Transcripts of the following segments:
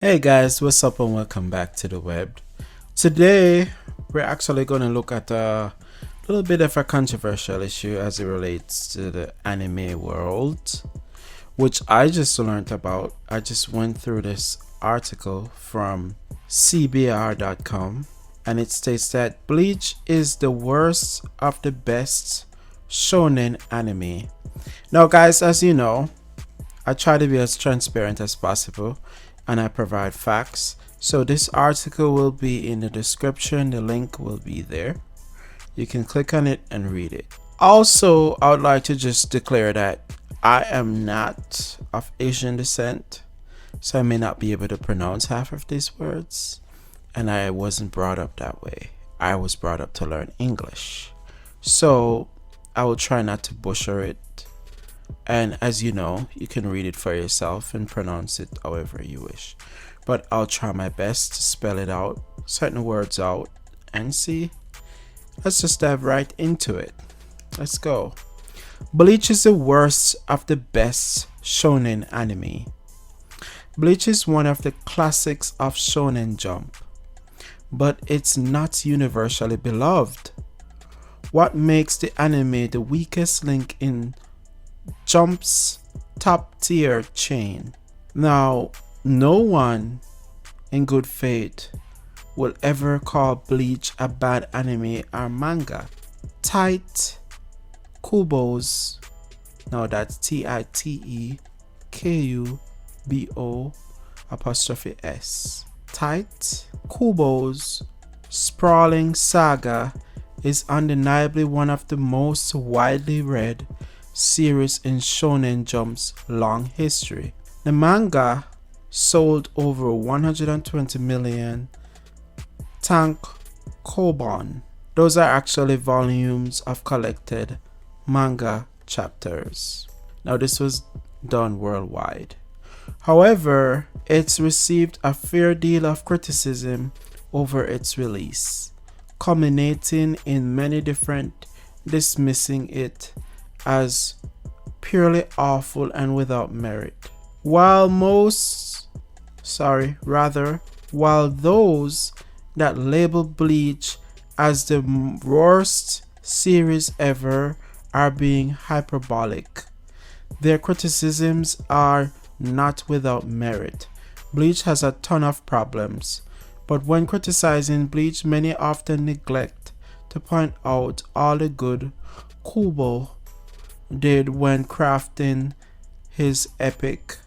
Hey guys, what's up and welcome back to the web. Today we're actually going to look at a little bit of a controversial issue as it relates to the anime world, which I just learned about. I just went through this article from cbr.com and it states that Bleach is the worst of the best shonen anime. Now guys, as you know, I try to be as transparent as possible and I provide facts. So this article will be in the description. The link will be there. You can click on it and read it. Also, I would like to just declare that I am not of Asian descent, so I may not be able to pronounce half of these words. And I wasn't brought up that way. I was brought up to learn English. So I will try not to butcher it. And as you know, you can read it for yourself and pronounce it however you wish. But I'll try my best to spell it out, certain words out, and see. Let's just dive right into it. Let's go. Bleach is the worst of the best shonen anime. Bleach is one of the classics of Shonen Jump, but it's not universally beloved. What makes the anime the weakest link in Jump's top tier chain? Now, no one in good faith will ever call Bleach a bad anime or manga. Tight Kubos, now that's TITEKUBO''S. Tight Kubo's sprawling saga is undeniably one of the most widely read series in Shonen Jump's long history. The manga sold over 120 million tankobon. Those are actually volumes of collected manga chapters. Now this was done worldwide. However, it's received a fair deal of criticism over its release, culminating in many different dismissing it as purely awful and without merit. While those that label Bleach as the worst series ever are being hyperbolic, their criticisms are not without merit. Bleach has a ton of problems, but when criticizing Bleach, many often neglect to point out all the good Kubo did when crafting his epic.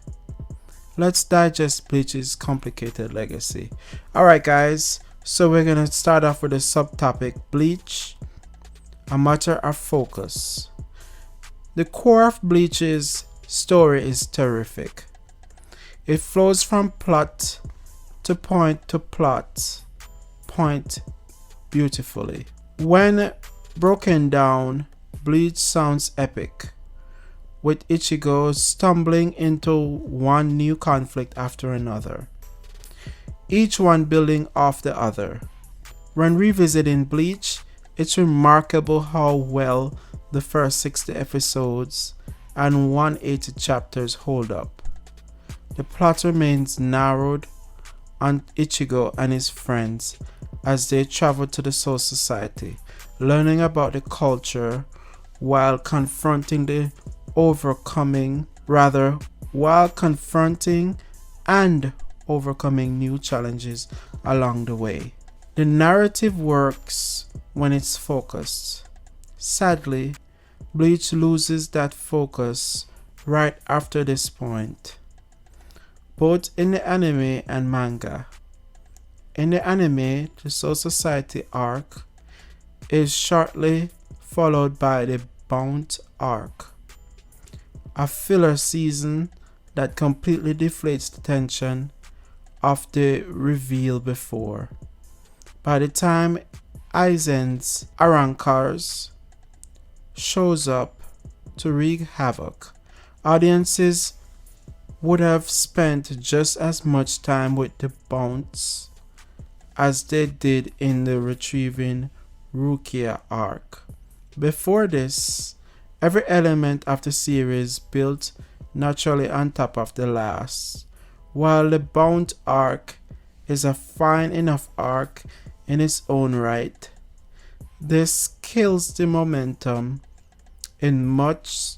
Let's digest Bleach's complicated legacy. Alright guys, so we're gonna start off with a subtopic: Bleach, a matter of focus. The core of Bleach's story is terrific. It flows from plot to point beautifully. When broken down, Bleach sounds epic, with Ichigo stumbling into one new conflict after another, each one building off the other. When revisiting Bleach, it's remarkable how well the first 60 episodes and 180 chapters hold up. The plot remains narrowed on Ichigo and his friends as they travel to the Soul Society, learning about the culture while confronting and overcoming new challenges along the way. The narrative works when it's focused. Sadly, Bleach loses that focus right after this point, both in the anime and manga. In the anime, the Soul Society arc is shortly followed by the Bount arc, a filler season that completely deflates the tension of the reveal before. By the time Aizen's Arankars shows up to wreak havoc, audiences would have spent just as much time with the Bounts as they did in the Retrieving Rukia arc. Before this, every element of the series built naturally on top of the last, While the Bound arc is a fine enough arc in its own right, this kills the momentum in much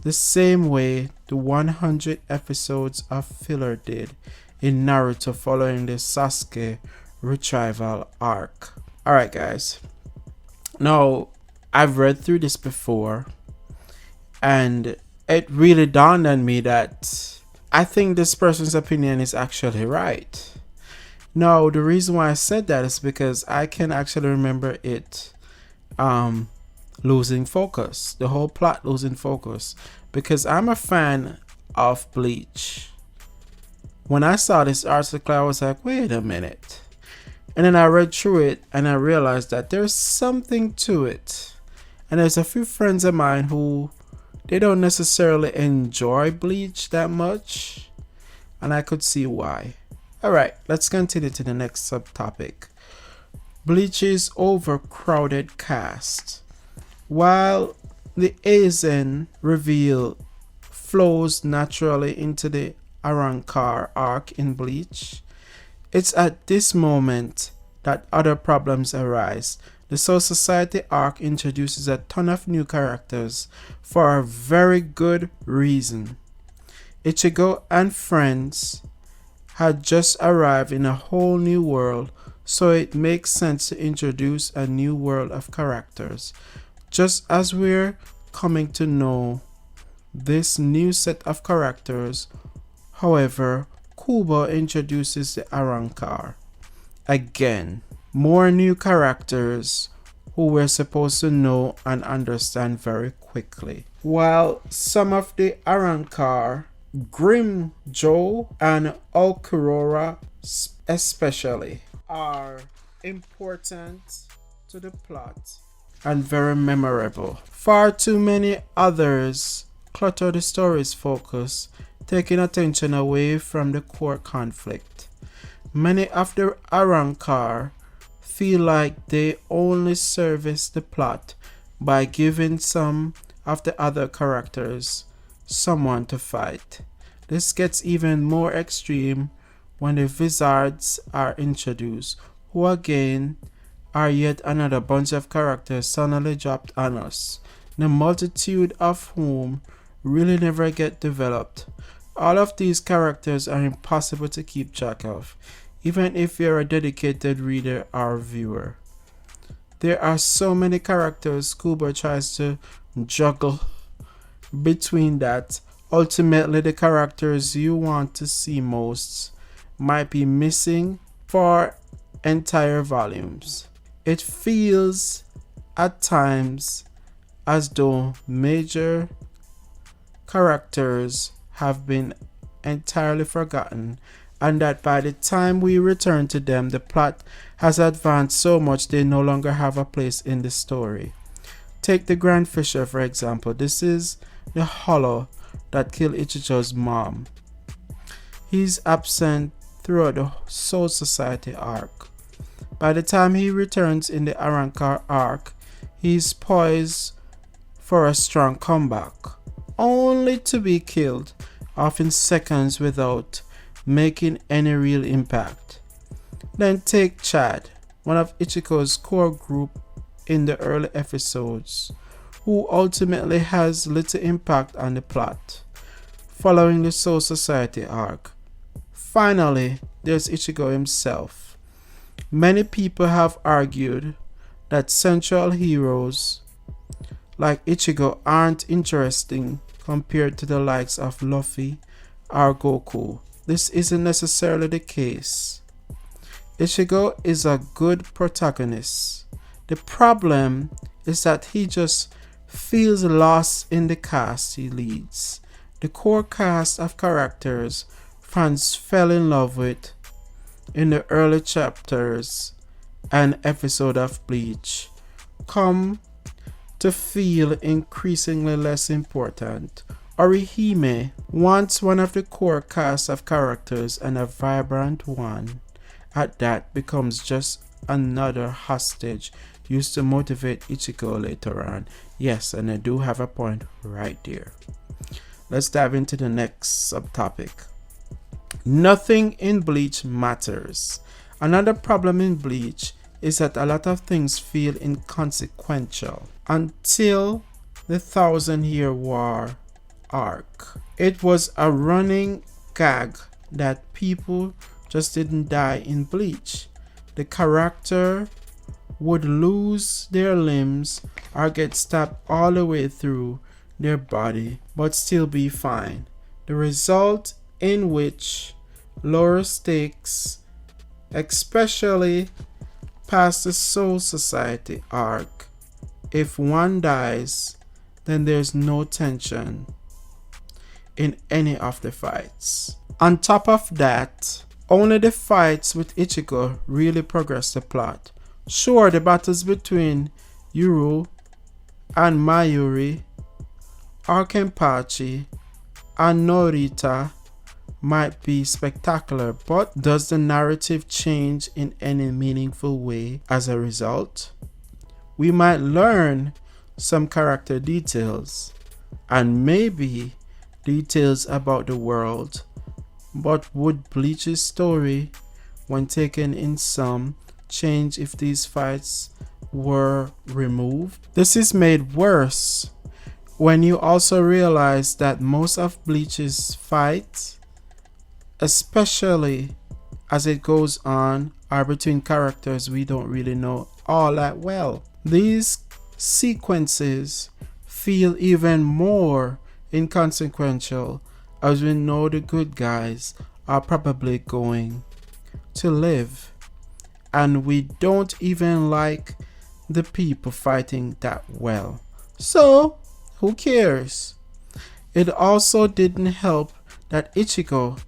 the same way the 100 episodes of filler did in Naruto following the Sasuke retrieval arc. Alright guys, now I've read through this before and it really dawned on me that I think this person's opinion is actually right. Now the reason why I said that is because I can actually remember it losing focus, the whole plot losing focus, because I'm a fan of Bleach. When I saw this article, I was like, wait a minute. And then I read through it and I realized that there's something to it. And there's a few friends of mine who they don't necessarily enjoy Bleach that much, and I could see why. Alright, let's continue to the next subtopic. Bleach's overcrowded cast. While the Aizen reveal flows naturally into the Arrancar arc in Bleach, it's at this moment that other problems arise. The Soul Society arc introduces a ton of new characters for a very good reason. Ichigo and friends had just arrived in a whole new world, so it makes sense to introduce a new world of characters. Just as we're coming to know this new set of characters, however, Kubo introduces the Arrancar. Again, more new characters who we're supposed to know and understand very quickly. While some of the Arrancar, Grim Joe and Alkurora especially, are important to the plot and very memorable, far too many others clutter the story's focus, taking attention away from the core conflict. Many of the Arrancar feel like they only service the plot by giving some of the other characters someone to fight. This gets even more extreme when the Wizards are introduced, who again are yet another bunch of characters suddenly dropped on us, the multitude of whom really never get developed. All of these characters are impossible to keep track of, even if you're a dedicated reader or viewer. There are so many characters Kubo tries to juggle between that ultimately the characters you want to see most might be missing for entire volumes. It feels at times as though major characters have been entirely forgotten, and that by the time we return to them, the plot has advanced so much they no longer have a place in the story. Take the Grand Fisher for example. This is the Hollow that killed Ichigo's mom. He's absent throughout the Soul Society arc. By the time he returns in the Arrancar arc, he's poised for a strong comeback, only to be killed off in seconds without making any real impact. Then take Chad, one of Ichigo's core group in the early episodes, who ultimately has little impact on the plot, following the Soul Society arc. Finally, there's Ichigo himself. Many people have argued that central heroes like Ichigo aren't interesting compared to the likes of Luffy or Goku. This isn't necessarily the case. Ichigo is a good protagonist. The problem is that he just feels lost in the cast he leads. The core cast of characters fans fell in love with in the early chapters and episode of Bleach come to feel increasingly less important. Orihime, once one of the core cast of characters and a vibrant one at that, becomes just another hostage used to motivate Ichigo later on. Yes, and I do have a point right there. Let's dive into the next subtopic. Nothing in Bleach matters. Another problem in Bleach is that a lot of things feel inconsequential until the Thousand Year War arc. It was a running gag that people just didn't die in Bleach. The character would lose their limbs or get stabbed all the way through their body but still be fine. The result in which lower stakes, especially past the Soul Society arc, if one dies, then there's no tension in any of the fights. On top of that, only the fights with Ichigo really progress the plot. Sure, the battles between Yuru and Mayuri, or Kenpachi and Norita might be spectacular, but does the narrative change in any meaningful way as a result? We might learn some character details and maybe details about the world, but would Bleach's story, when taken in sum, change if these fights were removed? This is made worse when you also realize that most of Bleach's fights, especially as it goes on, are between characters we don't really know all that well. These sequences feel even more inconsequential as we know the good guys are probably going to live, and we don't even like the people fighting that well. So, who cares? It also didn't help that Ichigo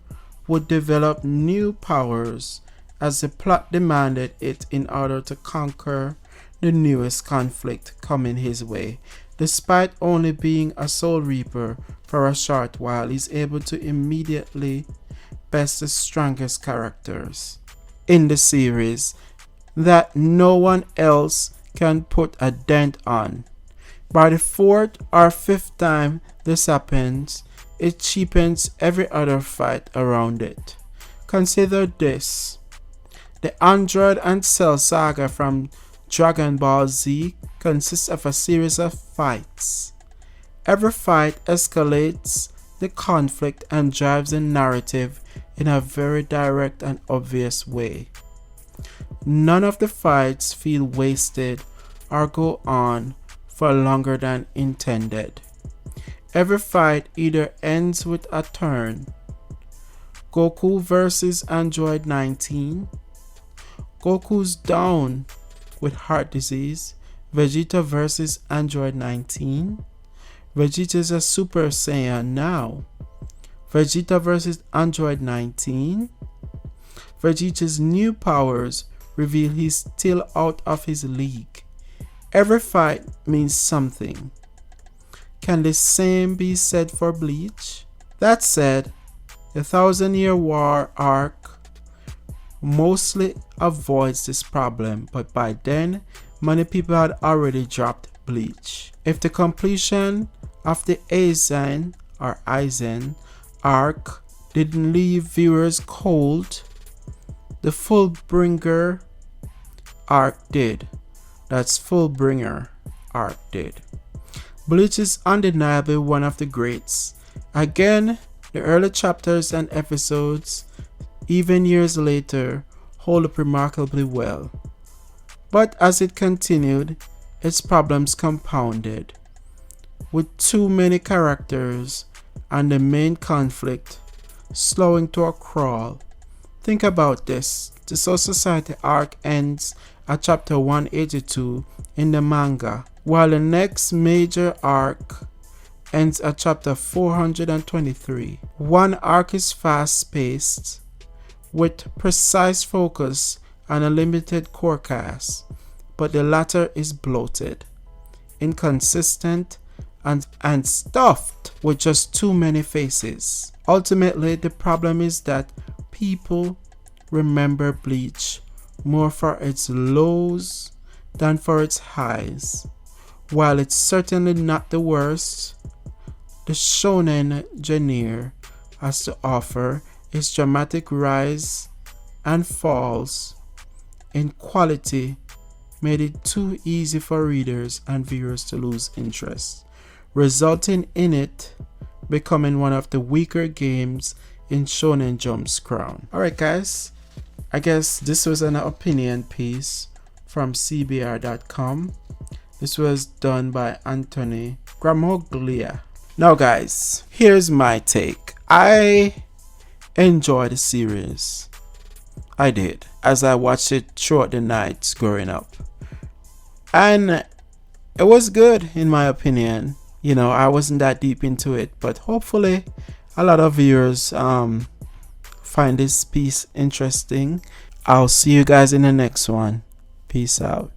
would develop new powers as the plot demanded it in order to conquer the newest conflict coming his way. Despite only being a Soul Reaper for a short while, he's able to immediately best the strongest characters in the series that no one else can put a dent on. By the fourth or fifth time this happens, it cheapens every other fight around it. Consider this. The Android and Cell saga from Dragon Ball Z consists of a series of fights. Every fight escalates the conflict and drives the narrative in a very direct and obvious way. None of the fights feel wasted or go on for longer than intended. Every fight either ends with a turn. Goku versus Android 19. Goku's down with heart disease. Vegeta versus Android 19. Vegeta's a Super Saiyan now. Vegeta versus Android 19. Vegeta's new powers reveal he's still out of his league. Every fight means something. Can the same be said for Bleach? That said, the Thousand Year War arc mostly avoids this problem, but by then, many people had already dropped Bleach. If the completion of the Aizen arc didn't leave viewers cold, the Fullbringer arc did. That's Fullbringer arc did. Bleach is undeniably one of the greats. Again, the early chapters and episodes, even years later, hold up remarkably well. But as it continued, its problems compounded. With too many characters and the main conflict slowing to a crawl. Think about this. The Soul Society arc ends at chapter 182 in the manga, while the next major arc ends at chapter 423. One arc is fast-paced, with precise focus and a limited core cast, but the latter is bloated, inconsistent, and stuffed with just too many faces. Ultimately, the problem is that people remember Bleach more for its lows than for its highs. While it's certainly not the worst the shonen genre has to offer, its dramatic rise and falls in quality made it too easy for readers and viewers to lose interest, resulting in it becoming one of the weaker games in Shonen Jump's crown. Alright guys, I guess this was an opinion piece from cbr.com. This was done by Anthony Gramoglia. Now guys, here's my take. I enjoyed the series. I did, as I watched it throughout the nights growing up. And it was good in my opinion. You know, I wasn't that deep into it, but hopefully a lot of viewers find this piece interesting. I'll see you guys in the next one. Peace out.